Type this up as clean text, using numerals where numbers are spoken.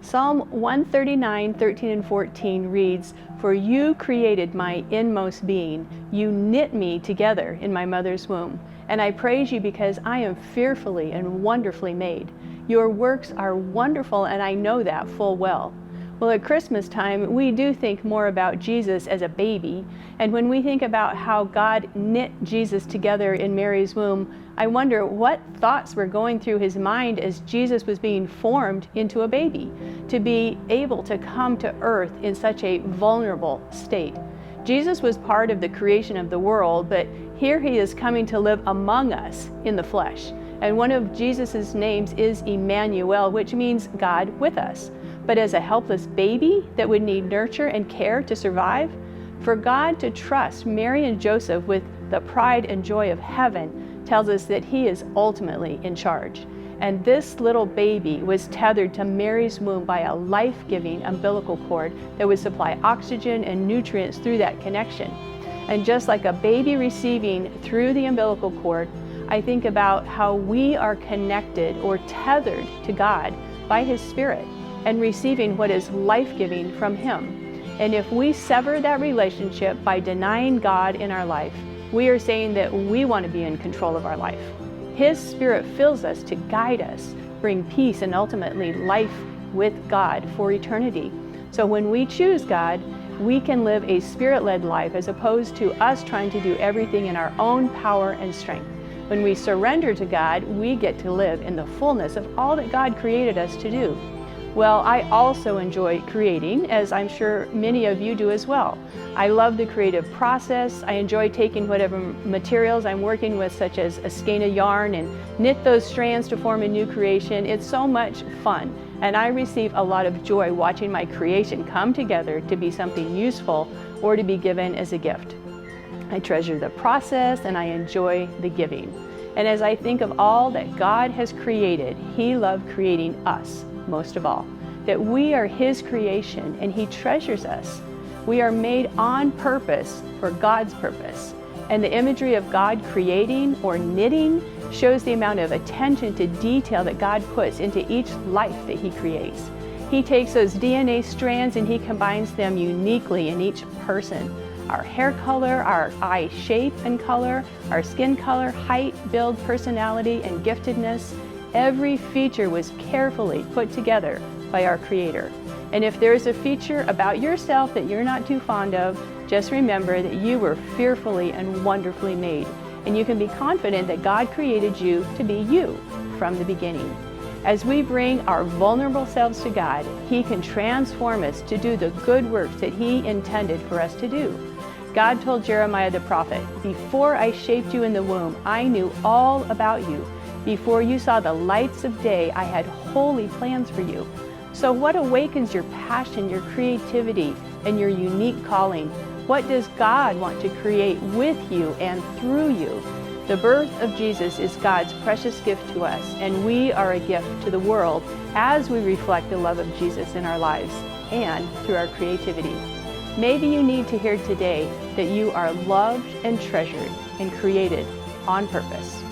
Psalm 139, 13 and 14 reads, "For you created my inmost being. You knit me together in my mother's womb. And I praise you because I am fearfully and wonderfully made. Your works are wonderful, and I know that full well." Well, at Christmas time, we do think more about Jesus as a baby. And when we think about how God knit Jesus together in Mary's womb, I wonder what thoughts were going through his mind as Jesus was being formed into a baby, to be able to come to earth in such a vulnerable state. Jesus was part of the creation of the world, but here he is coming to live among us in the flesh. And one of Jesus's names is Emmanuel, which means God with us. But as a helpless baby that would need nurture and care to survive, for God to trust Mary and Joseph with the pride and joy of heaven tells us that he is ultimately in charge. And this little baby was tethered to Mary's womb by a life-giving umbilical cord that would supply oxygen and nutrients through that connection. And just like a baby receiving through the umbilical cord, I think about how we are connected or tethered to God by his Spirit and receiving what is life-giving from him. And if we sever that relationship by denying God in our life, we are saying that we want to be in control of our life. His Spirit fills us to guide us, bring peace, and ultimately life with God for eternity. So when we choose God, we can live a Spirit-led life as opposed to us trying to do everything in our own power and strength. When we surrender to God, we get to live in the fullness of all that God created us to do. Well, I also enjoy creating, as I'm sure many of you do as well. I love the creative process. I enjoy taking whatever materials I'm working with, such as a skein of yarn, and knit those strands to form a new creation. It's so much fun, and I receive a lot of joy watching my creation come together to be something useful or to be given as a gift. I treasure the process and I enjoy the giving. And as I think of all that God has created, he loved creating us most of all, that we are his creation and he treasures us. We are made on purpose for God's purpose. And the imagery of God creating or knitting shows the amount of attention to detail that God puts into each life that he creates. He takes those DNA strands and he combines them uniquely in each person. Our hair color, our eye shape and color, our skin color, height, build, personality, and giftedness. Every feature was carefully put together by our Creator. And if there is a feature about yourself that you're not too fond of, just remember that you were fearfully and wonderfully made. And you can be confident that God created you to be you from the beginning. As we bring our vulnerable selves to God, he can transform us to do the good works that he intended for us to do. God told Jeremiah the prophet, "Before I shaped you in the womb, I knew all about you. Before you saw the lights of day, I had holy plans for you." So what awakens your passion, your creativity, and your unique calling? What does God want to create with you and through you? The birth of Jesus is God's precious gift to us, and we are a gift to the world as we reflect the love of Jesus in our lives and through our creativity. Maybe you need to hear today that you are loved and treasured and created on purpose.